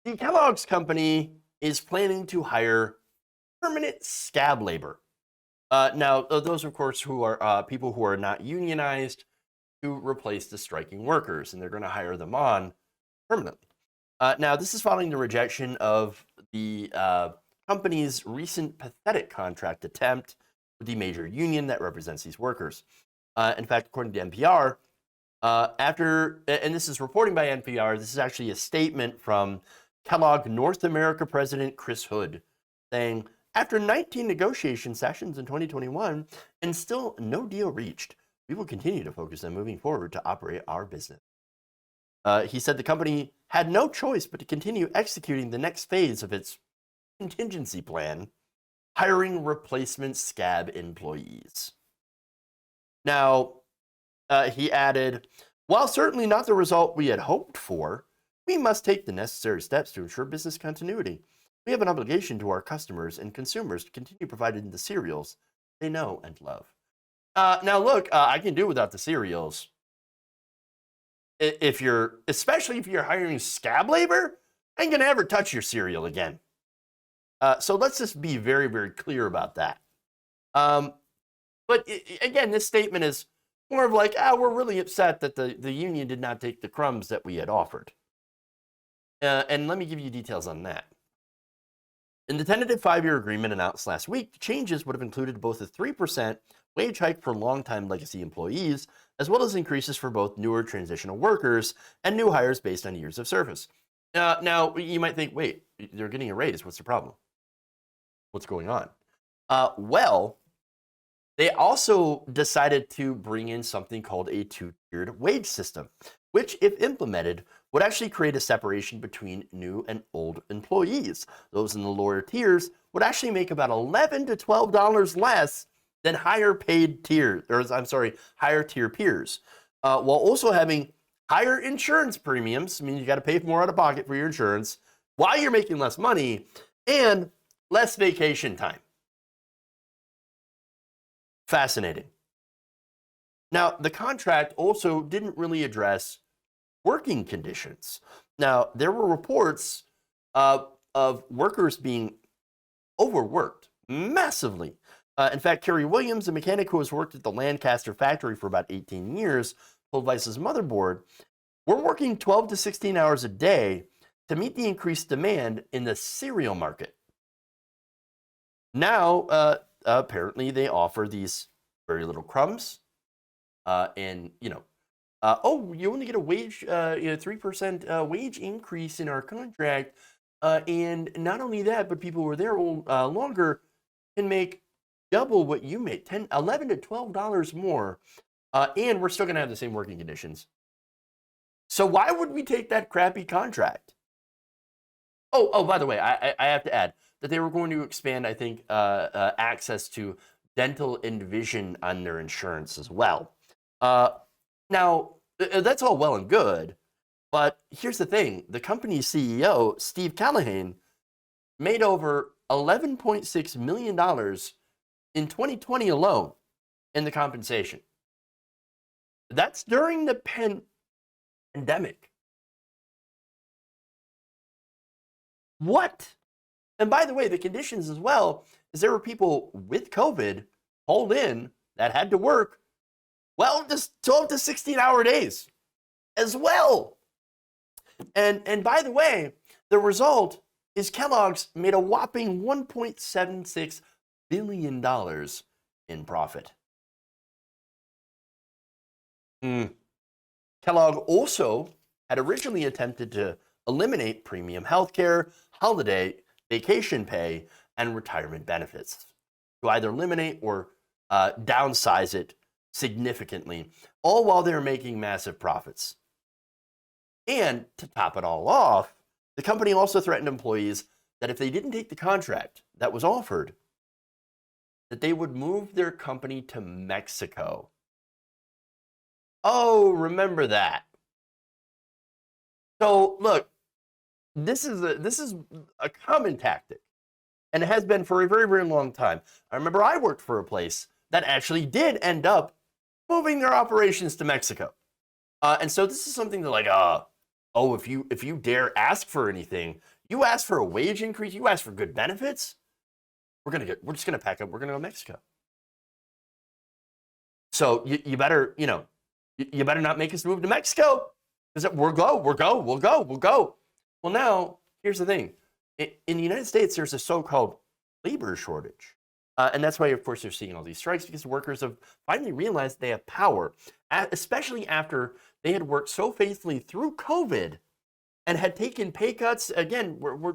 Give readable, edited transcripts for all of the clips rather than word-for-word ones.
The Kellogg's company is planning to hire permanent scab labor. Those, of course, who are people who are not unionized to replace the striking workers, and they're going to hire them on permanently. Now, this is following the rejection of the company's recent pathetic contract attempt with the major union that represents these workers. In fact, according to NPR, and this is reporting by NPR, this is actually a statement from Kellogg North America President Chris Hood saying, after 19 negotiation sessions in 2021 and still no deal reached, we will continue to focus on moving forward to operate our business. He said the company had no choice but to continue executing the next phase of its contingency plan, hiring replacement scab employees. Now, he added, while certainly not the result we had hoped for, we must take the necessary steps to ensure business continuity. We have an obligation to our customers and consumers to continue providing the cereals they know and love. Now, look, I can do without the cereals. Especially if you're hiring scab labor, I ain't gonna ever touch your cereal again. So let's just be very, very clear about that. Again, this statement is more of like, we're really upset that the union did not take the crumbs that we had offered. And let me give you details on that. In the tentative 5-year agreement announced last week, the changes would have included both a 3% wage hike for longtime legacy employees, as well as increases for both newer transitional workers and new hires based on years of service. Now, you might think, wait, they're getting a raise. What's the problem? What's going on? Well, they also decided to bring in something called a 2-tiered wage system, which, if implemented, would actually create a separation between new and old employees. Those in the lower tiers would actually make about $11 to $12 less than higher tier peers, while also having higher insurance premiums. I mean, you got to pay more out of pocket for your insurance while you're making less money, and less vacation time. Fascinating. Now, the contract also didn't really address working conditions. Now, there were reports of workers being overworked massively. In fact, Carrie Williams, a mechanic who has worked at the Lancaster factory for about 18 years, told Vice's Motherboard, we're working 12 to 16 hours a day to meet the increased demand in the cereal market. Now, apparently they offer these very little crumbs, and you only get a wage, 3% wage increase in our contract, and not only that, but people who are there longer can make double what you make, $11 to $12 more, and we're still going to have the same working conditions. So why would we take that crappy contract? Oh, by the way, I have to add that they were going to expand, I think, access to dental and vision on their insurance as well. Now, that's all well and good, but here's the thing. The company's CEO, Steve Callahan, made over $11.6 million in 2020 alone in the compensation. That's during the pandemic. What? And by the way, the conditions as well is there were people with COVID hauled in that had to work, well, just 12 to 16-hour days as well. And by the way, the result is Kellogg's made a whopping $1.76 billion in profit. Kellogg also had originally attempted to eliminate premium healthcare, holiday, vacation pay, and retirement benefits to either eliminate or downsize it significantly, all while they're making massive profits. And to top it all off, the company also threatened employees that if they didn't take the contract that was offered, that they would move their company to Mexico. Oh, remember that. So look, this is a common tactic, and it has been for a very, very long time. I remember I worked for a place that actually did end up moving their operations to Mexico. And so this is something that Oh, if you dare ask for anything, you ask for a wage increase, you ask for good benefits, we're just gonna pack up, we're gonna go to Mexico. So you better, you better not make us move to Mexico. Because we'll go. Well, now, here's the thing. In the United States, there's a so-called labor shortage. And that's why, of course, they're seeing all these strikes, because workers have finally realized they have power, especially after they had worked so faithfully through COVID and had taken pay cuts. Again, we're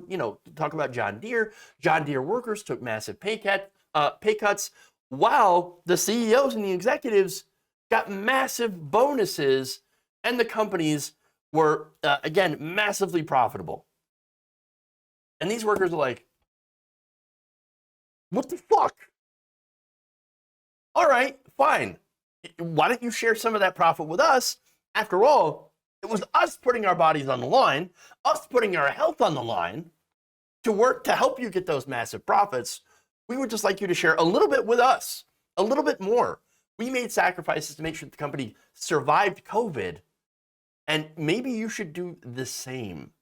talk about John Deere. John Deere workers took massive pay cuts, while the CEOs and the executives got massive bonuses, and the companies were again massively profitable. And these workers are like, "What the fuck? All right, fine. Why don't you share some of that profit with us? After all, it was us putting our bodies on the line, us putting our health on the line to work to help you get those massive profits. We would just like you to share a little bit with us, a little bit more. We made sacrifices to make sure the company survived COVID, and maybe you should do the same."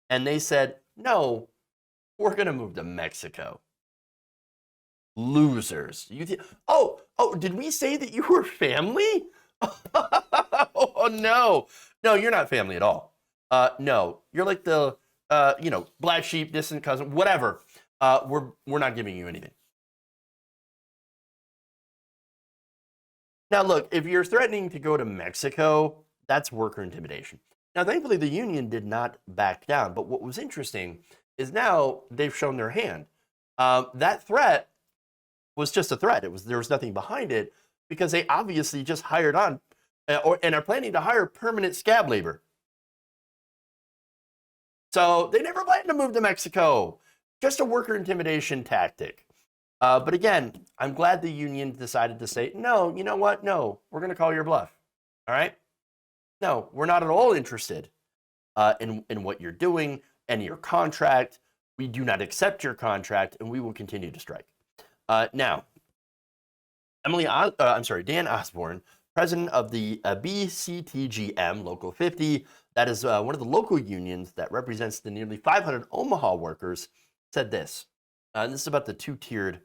And they said, "No, we're going to move to Mexico." Losers. Oh, did we say that you were family? Oh, no. No, you're not family at all. No, you're like the, black sheep, distant cousin, whatever. We're not giving you anything. Now, look, if you're threatening to go to Mexico, that's worker intimidation. Now, thankfully, the union did not back down. But what was interesting is now they've shown their hand. That threat was just a threat. There was nothing behind it, because they obviously just hired on and are planning to hire permanent scab labor. So they never planned to move to Mexico. Just a worker intimidation tactic. But again, I'm glad the union decided to say, no, you know what? No, we're going to call your bluff. All right? No, we're not at all interested in what you're doing and your contract. We do not accept your contract, and we will continue to strike. Now, Dan Osborne, president of the BCTGM Local 50, that is one of the local unions that represents the nearly 500 Omaha workers, said this. This is about the two-tiered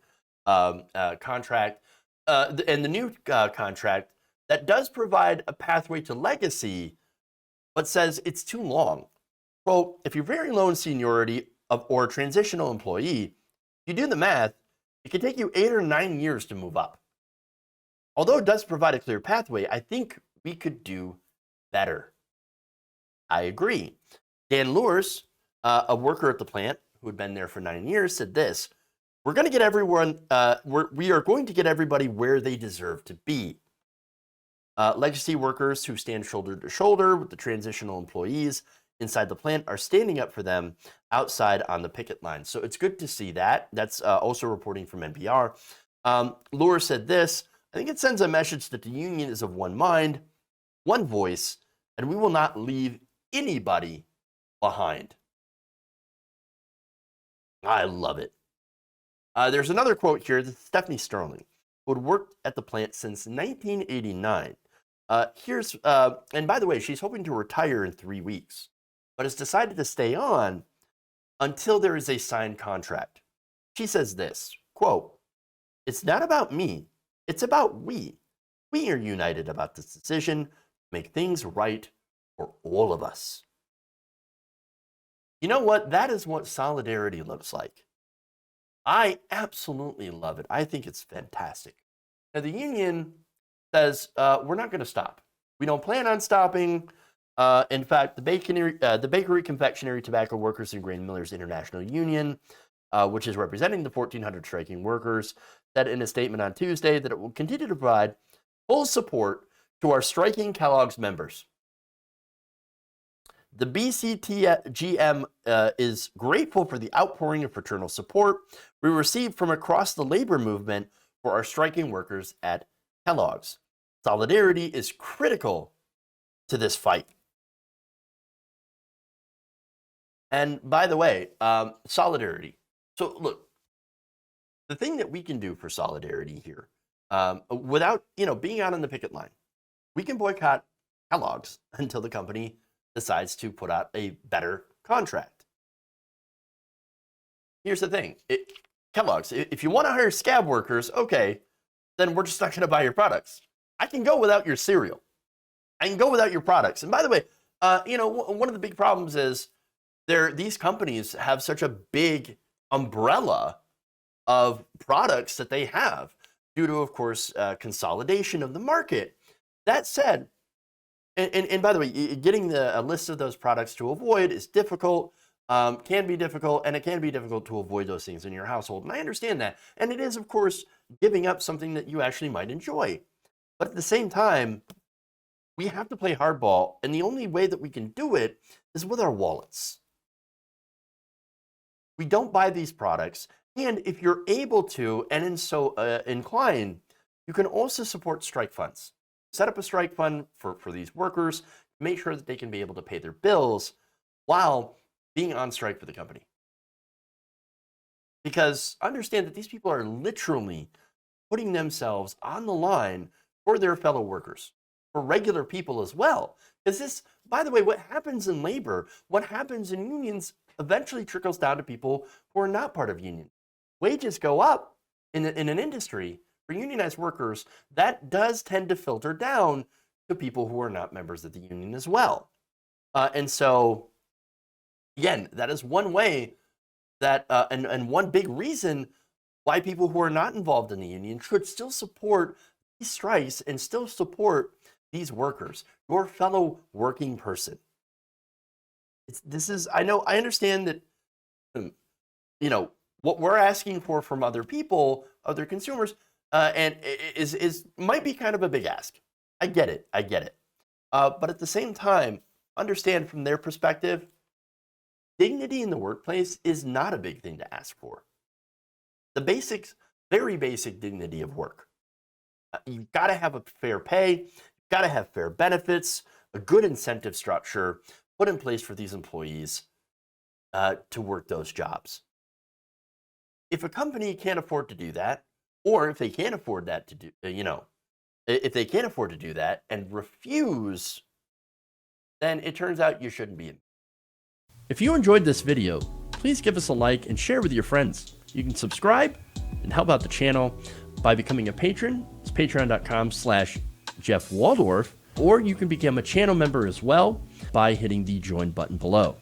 contract and the new contract that does provide a pathway to legacy, but says it's too long. Well, if you're very low in seniority or a transitional employee, if you do the math, it can take you 8 or 9 years to move up. Although it does provide a clear pathway, I think we could do better. I agree. Dan Lewis, a worker at the plant who had been there for 9 years, said this: "We're going to get everyone. We are going to get everybody where they deserve to be. Legacy workers who stand shoulder to shoulder with the transitional employees inside the plant are standing up for them outside on the picket line." So it's good to see that. That's also reporting from NPR. Lewis said this: "I think it sends a message that the union is of one mind, one voice, and we will not leave anybody behind." I love it. There's another quote here. This is Stephanie Sterling, who had worked at the plant since 1989. And by the way, she's hoping to retire in 3 weeks, but has decided to stay on until there is a signed contract. She says this, quote, "It's not about me. It's about we. We are united about this decision to make things right for all of us." You know what? That is what solidarity looks like. I absolutely love it. I think it's fantastic. Now, the union says, we're not going to stop. We don't plan on stopping. In fact, the Bakery, Confectionery, Tobacco Workers, and Grain Millers International Union, which is representing the 1,400 striking workers, said in a statement on Tuesday that it will continue to provide full support to our striking Kellogg's members. The BCTGM is grateful for the outpouring of fraternal support we received from across the labor movement for our striking workers at Kellogg's. Solidarity is critical to this fight. And by the way, solidarity. So look, the thing that we can do for solidarity here, without being out on the picket line, we can boycott Kellogg's until the company decides to put out a better contract. Here's the thing. Kellogg's, if you want to hire scab workers, okay, then we're just not going to buy your products. I can go without your cereal. I can go without your products. And by the way, one of the big problems is these companies have such a big umbrella of products that they have due to, of course, consolidation of the market. That said, and by the way, getting a list of those products to avoid is difficult, can be difficult, and it can be difficult to avoid those things in your household. And I understand that. And it is, of course, giving up something that you actually might enjoy. But at the same time, we have to play hardball, and the only way that we can do it is with our wallets. We don't buy these products, and if you're able to, and in so inclined, you can also support strike funds. Set up a strike fund for these workers, make sure that they can be able to pay their bills while being on strike for the company. Because understand that these people are literally putting themselves on the line for their fellow workers, for regular people as well. Because this, by the way, what happens in labor, what happens in unions eventually trickles down to people who are not part of unions. Wages go up in an industry for unionized workers. That does tend to filter down to people who are not members of the union as well. And so, again, that is one way that, and one big reason why people who are not involved in the union should still support these strikes and still support these workers, your fellow working person. I understand that, what we're asking for from other people, other consumers, and might be kind of a big ask. I get it. But at the same time, understand from their perspective, dignity in the workplace is not a big thing to ask for. The basics, very basic dignity of work. You've got to have a fair pay, you've got to have fair benefits, a good incentive structure put in place for these employees to work those jobs. If a company can't afford to do that, or if they can't afford that to do, if they can't afford to do that and refuse, then it turns out you shouldn't be in. If you enjoyed this video, please give us a like and share with your friends. You can subscribe and help out the channel by becoming a patron. It's patreon.com/Jeff Waldorf, or you can become a channel member as well by hitting the join button below.